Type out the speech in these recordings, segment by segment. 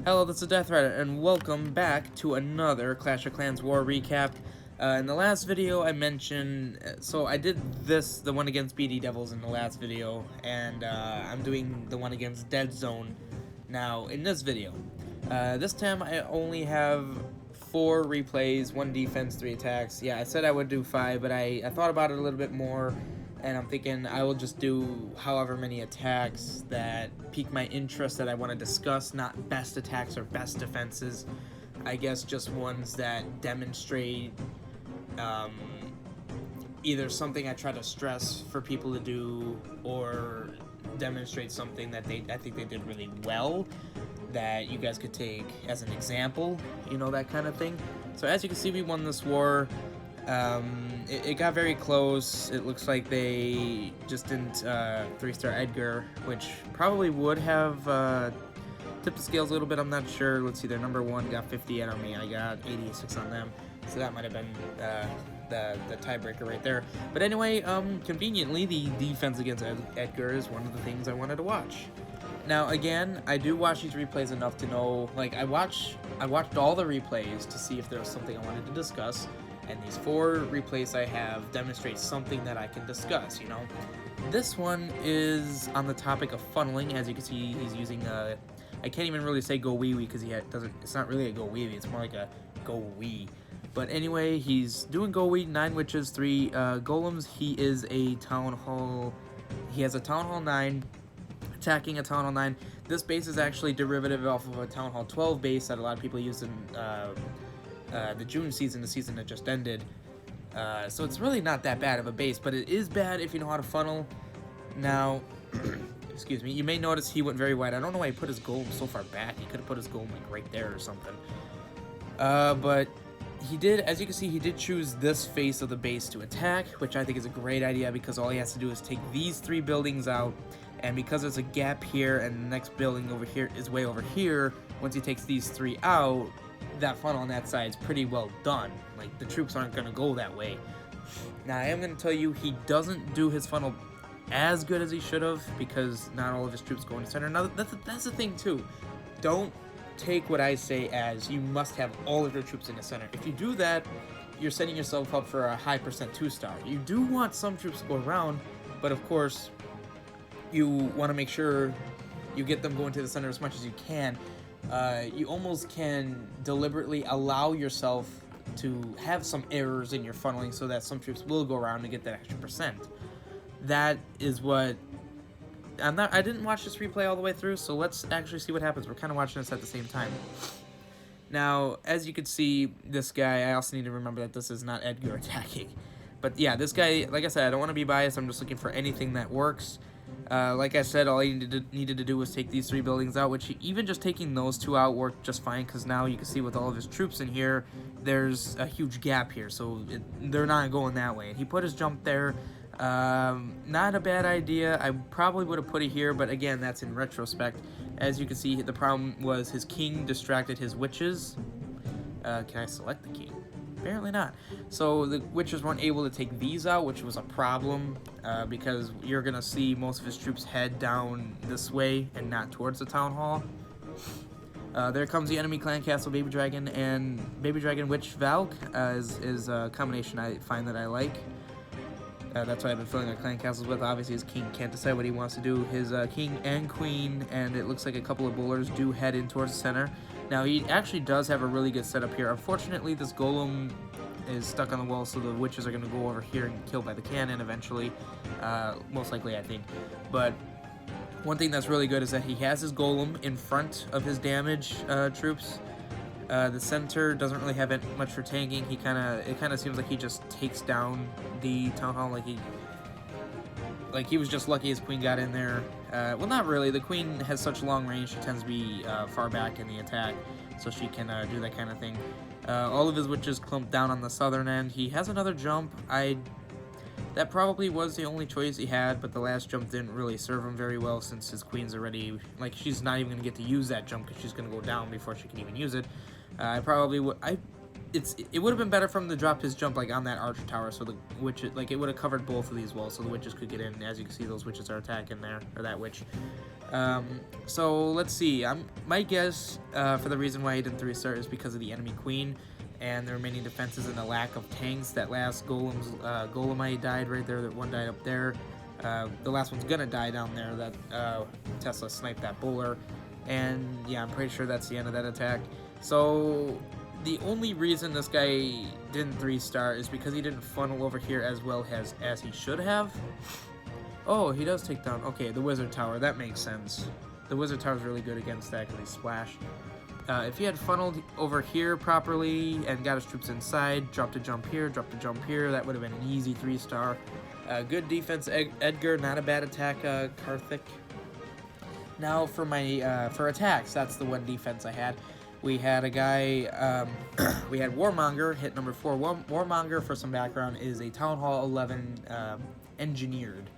Hello, this is Death Rider, and welcome back to another Clash of Clans War recap. In the last video, I mentioned, so I did the one against BD Devils in the last video, and I'm doing the one against Dead Zone now in this video. This time, I only have 4 replays, 1 defense, 3 attacks. Yeah, I said I would do 5, but I thought about it a little bit more, and I'm thinking I will just do however many attacks that pique my interest that I want to discuss, not best attacks or best defenses. I guess just ones that demonstrate either something I try to stress for people to do, or demonstrate something that I think they did really well that you guys could take as an example, you know, that kind of thing. So as you can see, we won this war. It got very close. It looks like they just didn't 3-star Edgar, which probably would have tipped the scales a little bit. I'm not sure. Let's see, their number 1 got 58 on me. I got 86 on them. So that might have been the tiebreaker right there. But anyway, conveniently, the defense against Edgar is one of the things I wanted to watch. Now, again, I do watch these replays enough to know, like, I watched all the replays to see if there was something I wanted to discuss. And these 4 replays I have demonstrate something that I can discuss, you know. This one is on the topic of funneling. As you can see, he's using I can't even really say go wee wee because it's not really a go wee wee, it's more like a go wee. But anyway, he's doing go wee, 9 witches, 3 golems. He is a town hall, he has a town hall 9, attacking a town hall 9. This base is actually derivative off of a town hall 12 base that a lot of people use in the June season, the season that just ended. So it's really not that bad of a base, but it is bad if you know how to funnel. Now, excuse me, you may notice he went very wide. I don't know why he put his golem so far back. He could have put his golem like right there or something. But he did, as you can see, he did choose this face of the base to attack, which I think is a great idea because all he has to do is take these 3 buildings out, and because there's a gap here and the next building over here is way over here, once he takes these 3 out, that funnel on that side is pretty well done. Like, the troops aren't going to go that way. Now, I am going to tell you, he doesn't do his funnel as good as he should have because not all of his troops go into center. Now, that's the thing, too. Don't take what I say as you must have all of your troops in the center. If you do that, you're setting yourself up for a high percent 2-star. You do want some troops to go around, but of course, you want to make sure you get them going to the center as much as you can. You almost can deliberately allow yourself to have some errors in your funneling so that some troops will go around and get that extra percent. That is what I didn't watch this replay all the way through, so let's actually see what happens. We're kind of watching this at the same time. Now, as you can see, this guy, I also need to remember that this is not Edgar attacking. But yeah, this guy, like I said, I don't want to be biased. I'm just looking for anything that works. Like I said, all he needed to do was take these 3 buildings out, which even just taking those 2 out worked just fine, because now you can see with all of his troops in here, there's a huge gap here, so they're not going that way. He put his jump there. Not a bad idea. I probably would have put it here, but again, that's in retrospect. As you can see, the problem was his king distracted his witches. Can I select the king? Apparently not. So the witches weren't able to take these out, which was a problem, because you're going to see most of his troops head down this way and not towards the town hall. There comes the enemy clan castle Baby Dragon, and Baby Dragon Witch Valk is a combination I find that I like. That's why I've been filling our clan castles with. Obviously, his king can't decide what he wants to do. His king and queen, and it looks like a couple of bowlers do head in towards the center. Now, he actually does have a really good setup here. Unfortunately, this golem is stuck on the wall, so the witches are going to go over here and kill by the cannon eventually. Most likely, I think. But one thing that's really good is that he has his golem in front of his damage troops. The center doesn't really have much for tanking. It kind of seems like he just takes down the town hall, like he was just lucky his queen got in there. Well, not really. The queen has such long range; she tends to be far back in the attack, so she can do that kind of thing. All of his witches clumped down on the southern end. He has another jump. That probably was the only choice he had, but the last jump didn't really serve him very well since his queen's already, like, she's not even going to get to use that jump because she's going to go down before she can even use it. It would have been better for him to drop his jump like on that archer tower, so the witch, like, it would have covered both of these walls, so the witches could get in. As you can see, those witches are attacking there, or that witch. So let's see. My guess for the reason why he didn't 3-star is because of the enemy queen and the remaining defenses and the lack of tanks. That last Golemite died right there. That one died up there. The last one's gonna die down there. That Tesla sniped that bowler, and yeah, I'm pretty sure that's the end of that attack. So the only reason this guy didn't 3-star is because he didn't funnel over here as well as he should have. Oh, he does take down, okay, the wizard tower. That makes sense. The wizard tower is really good against that because he splashed. If he had funneled over here properly and got his troops inside, dropped a jump here, that would have been an easy 3-star. Good defense, Edgar. Not a bad attack, Karthik. Now for my for attacks, that's the one defense I had. We had a guy, we had Warmonger, hit number 4. Warmonger, for some background, is a Town Hall 11 engineered.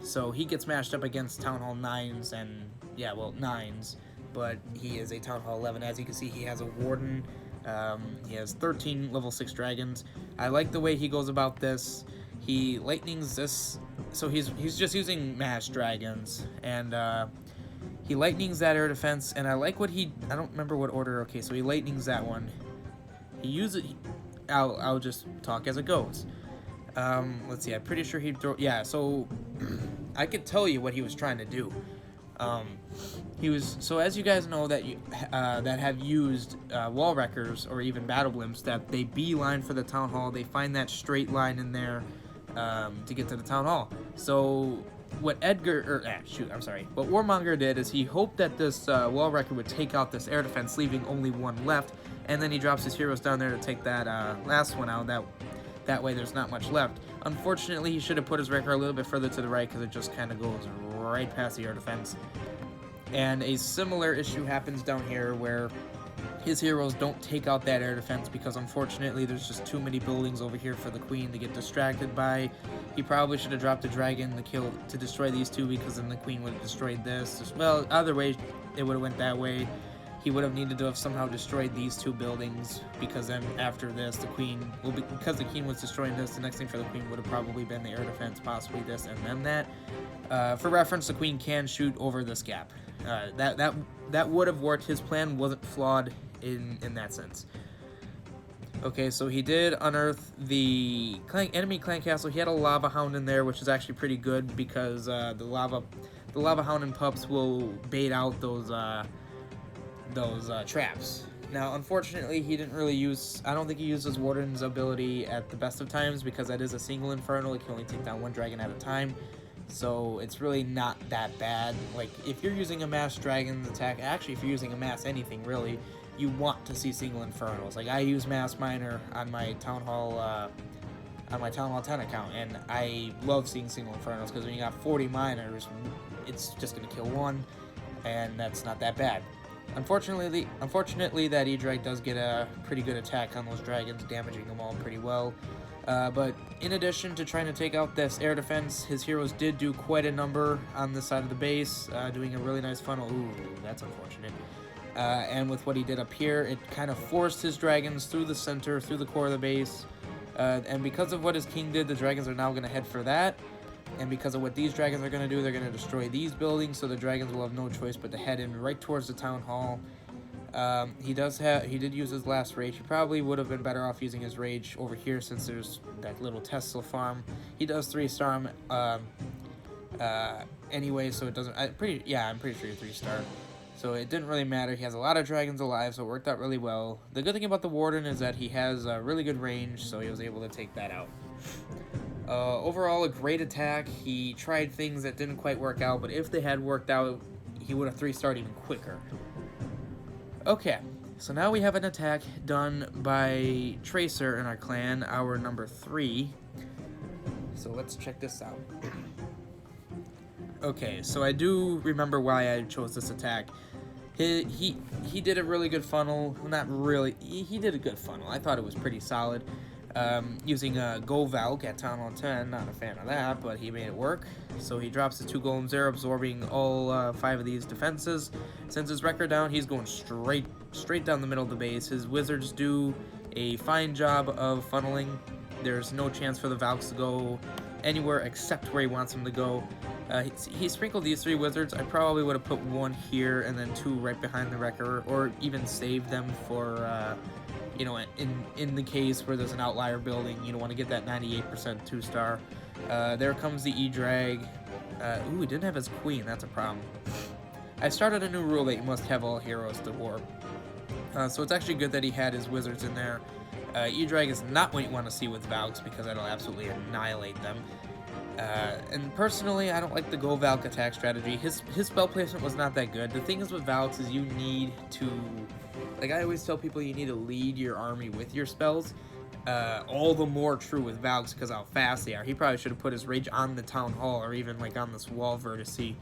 So he gets matched up against Town Hall 9s and, yeah, well, 9s. But he is a Town Hall 11. As you can see, he has a Warden. He has 13 level 6 dragons. I like the way he goes about this. He lightnings this, so he's just using mass dragons, and he lightnings that air defense, and I like what I don't remember what order. Okay, so he lightnings that one. He uses, I'll just talk as it goes. Let's see, I'm pretty sure he'd throw, yeah, so I could tell you what he was trying to do. So as you guys know that that have used wall wreckers or even battle blimps, that they beeline for the town hall. They find that straight line in there to get to the town hall. So what what Warmonger did is he hoped that this wall wrecker would take out this air defense, leaving only one left, and then he drops his heroes down there to take that last one out. That way there's not much left. Unfortunately, he should have put his wrecker a little bit further to the right because it just kind of goes right past the air defense. And a similar issue happens down here where his heroes don't take out that air defense because unfortunately there's just too many buildings over here for the queen to get distracted by. He probably should have dropped a dragon to destroy these two, because then the queen would have destroyed this. Well, either way, it would have went that way. He would have needed to have somehow destroyed these two buildings, because then after this, the queen, because the queen was destroying this, the next thing for the queen would have probably been the air defense, possibly this, and then that. For reference, the queen can shoot over this gap. That would have worked. His plan wasn't flawed in that sense. Okay, so he did unearth the enemy clan castle. He had a lava hound in there, which is actually pretty good because the lava hound and pups will bait out those traps. Now, unfortunately, he didn't really use, I don't think he used his Warden's ability at the best of times, because that is a single Inferno. It can only take down one dragon at a time, so it's really not that bad. Like, if you're using a mass dragon's attack, actually, if you're using a mass anything, really, you want to see single Infernos. Like, I use Mass Miner on my Town Hall 10 account, and I love seeing single Infernos, because when you got 40 miners, it's just going to kill one, and that's not that bad. Unfortunately, that E-Drag does get a pretty good attack on those dragons, damaging them all pretty well. But in addition to trying to take out this air defense, his heroes did do quite a number on this side of the base, doing a really nice funnel. Ooh, that's unfortunate. And with what he did up here, it kind of forced his dragons through the center, through the core of the base. And because of what his king did, the dragons are now going to head for that. And because of what these dragons are going to do, they're going to destroy these buildings, so the dragons will have no choice but to head in right towards the town hall. He did use his last rage. He probably would have been better off using his rage over here, since there's that little Tesla farm. He does 3-star him anyway, so it doesn't. I'm pretty sure he 3-star. So it didn't really matter. He has a lot of dragons alive, so it worked out really well. The good thing about the Warden is that he has a really good range, so he was able to take that out. Overall, a great attack. He tried things that didn't quite work out, but if they had worked out, he would have 3-starred even quicker. Okay, so now we have an attack done by Tracer in our clan, our number 3. So let's check this out. Okay, so I do remember why I chose this attack. He did a really good funnel. Not really. He did a good funnel. I thought it was pretty solid. Using a Govalk at Town Hall 10, not a fan of that, but he made it work. So he drops the 2 golems there, absorbing all 5 of these defenses. Sends his wrecker down. He's going straight down the middle of the base. His wizards do a fine job of funneling. There's no chance for the Valks to go anywhere except where he wants them to go. He sprinkled these 3 wizards. I probably would have put 1 here and then 2 right behind the wrecker, or even saved them for, you know, in the case where there's an outlier building. You don't want to get that 98% 2-star. There comes the E-Drag. Ooh, he didn't have his queen. That's a problem. I started a new rule that you must have all heroes to warp. So it's actually good that he had his wizards in there. E-Drag is not what you want to see with Valks, because that'll absolutely annihilate them. And personally, I don't like the Go Valk attack strategy. His spell placement was not that good. The thing is with Valks is you need to, like I always tell people, you need to lead your army with your spells. All the more true with Valks because how fast they are. He probably should have put his rage on the town hall, or even like on this wall vertice,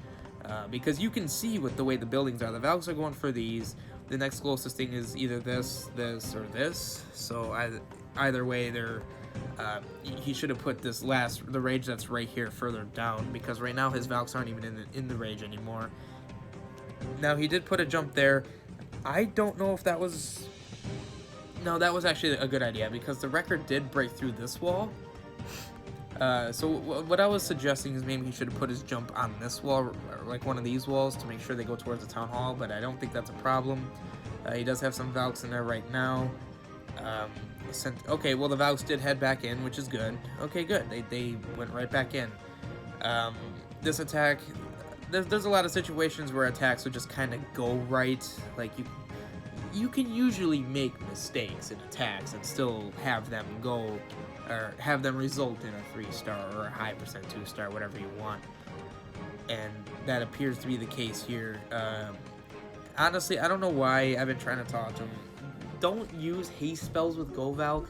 because you can see with the way the buildings are. The Valks are going for these. The next closest thing is either this, or this. So either way, they're. He should have put the rage that's right here further down, because right now his Valks aren't even in the rage anymore. Now he did put a jump there. I don't know if that was. No, that was actually a good idea, because the wrecker did break through this wall. So what I was suggesting is maybe he should have put his jump on this wall, or like one of these walls, to make sure they go towards the town hall, but I don't think that's a problem. He does have some Valks in there right now. Okay, well the Valks did head back in, which is good. Okay, good. They went right back in. This attack, there's a lot of situations where attacks would just kind of go right. Like you can usually make mistakes in attacks and still have them go, or have them result in a 3-star or a high percent 2-star, whatever you want. And that appears to be the case here. Honestly, I don't know why I've been trying to talk to him. Don't use haste spells with Go Valk,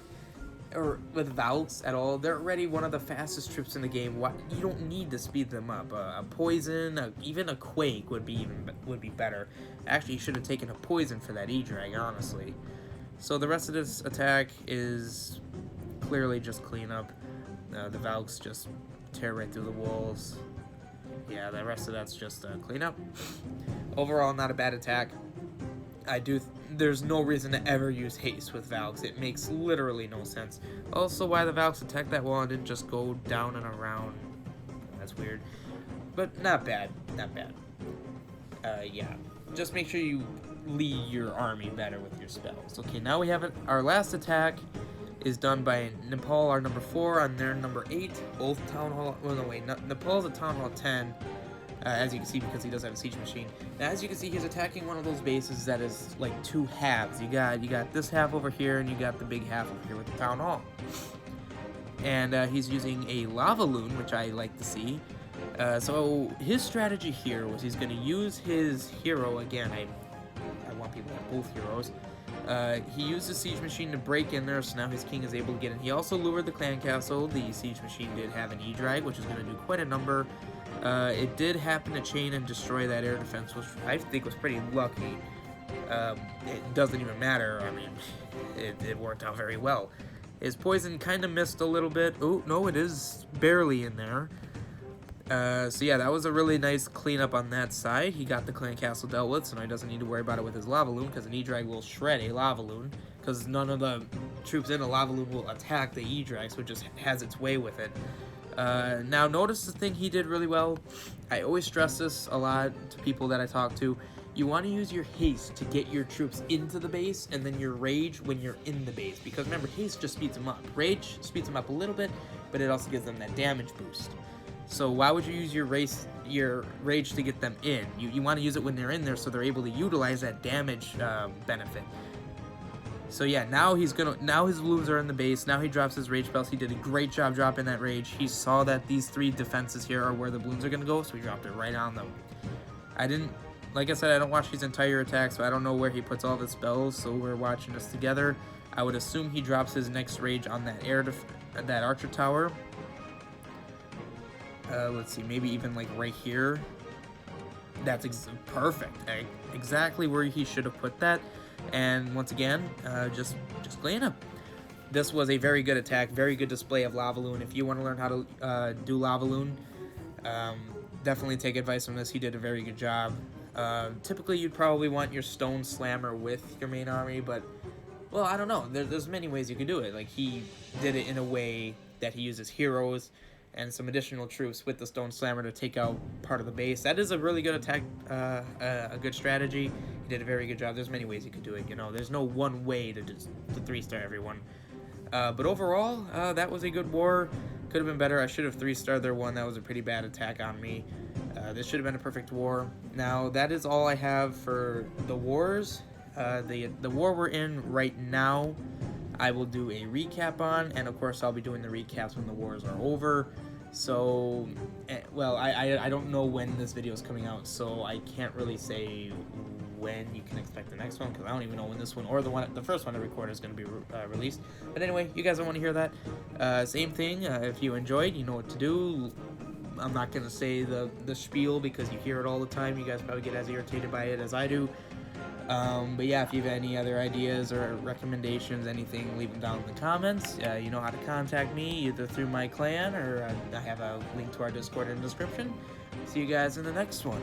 or with Valks at all. They're already one of the fastest troops in the game. You don't need to speed them up. A poison, even a quake would be better. Actually, you should have taken a poison for that E-Drag, honestly. So the rest of this attack is clearly just cleanup. The Valks just tear right through the walls. Yeah, the rest of that's just cleanup. Overall, not a bad attack. There's no reason to ever use haste with Valks. It makes literally no sense. Also, why the Valks attacked that wall and didn't just go down and around. That's weird. But not bad. Not bad. Yeah. Just make sure you lead your army better with your spells. Okay, now we have it. Our last attack is done by Nepal, our number 4, on their number 8. Both Town Hall... Well, no, wait. Nepal's at Town Hall 10. As you can see, because he does have a siege machine. Now, as you can see, he's attacking one of those bases that is like 2 halves. You got this half over here, and you got the big half over here with the town hall. And he's using a lava loon, which I like to see. So his strategy here was he's going to use his hero again. I want people to have both heroes. He used the siege machine to break in there, so now his king is able to get in. He also lured the clan castle. The siege machine did have an E-Drag, which is going to do quite a number. It did happen to chain and destroy that air defense, which I think was pretty lucky. It doesn't even matter. I mean, it worked out very well. His poison kind of missed a little bit. Oh, no, it is barely in there. So yeah, that was a really nice cleanup on that side. He got the clan castle dealt with, so now he doesn't need to worry about it with his lava loon, because an E-Drag will shred a lava loon, because none of the troops in a lava loon will attack the E-Drag, so it just has its way with it. Now notice the thing he did really well. I always stress this a lot to people that I talk to. You want to use your haste to get your troops into the base, and then your rage when you're in the base. Because remember, haste just speeds them up. Rage speeds them up a little bit, but it also gives them that damage boost. So why would you use your rage to get them in? You want to use it when they're in there, so they're able to utilize that damage benefit. So yeah, now his balloons are in the base. Now he drops his rage spells. He did a great job dropping that rage. He saw that these 3 defenses here are where the balloons are gonna go, so he dropped it right on them. Like I said, I don't watch his entire attack, so I don't know where he puts all of his spells. So we're watching this together. I would assume he drops his next rage on that archer tower. Let's see, maybe even like right here. That's perfect. Exactly where he should have put that. And once again, just clean up. This was a very good attack, very good display of Lava Loon. If you want to learn how to do Lava Loon, definitely take advice from this. He did a very good job. Typically, you'd probably want your Stone Slammer with your main army, but, well, I don't know. There's many ways you can do it. Like, he did it in a way that he uses heroes. and some additional troops with the Stone Slammer to take out part of the base. That is a really good attack, a good strategy. He did a very good job. There's many ways he could do it. You know, there's no one way to just to 3-star everyone. But overall, that was a good war. Could have been better. I should have 3-starred their one. That was a pretty bad attack on me. This should have been a perfect war. Now, that is all I have for the wars. The war we're in right now, I will do a recap on, and of course I'll be doing the recaps when the wars are over. So, well, I don't know when this video is coming out, so I can't really say when you can expect the next one, because I don't even know when this one or the first one I recorded is going to be released. But anyway, you guys don't want to hear that. Same thing, if you enjoyed, you know what to do. I'm not going to say the spiel because you hear it all the time. You guys probably get as irritated by it as I do. But yeah, if you have any other ideas or recommendations, anything, leave them down in the comments. You know how to contact me, either through my clan or I have a link to our Discord in the description. See you guys in the next one.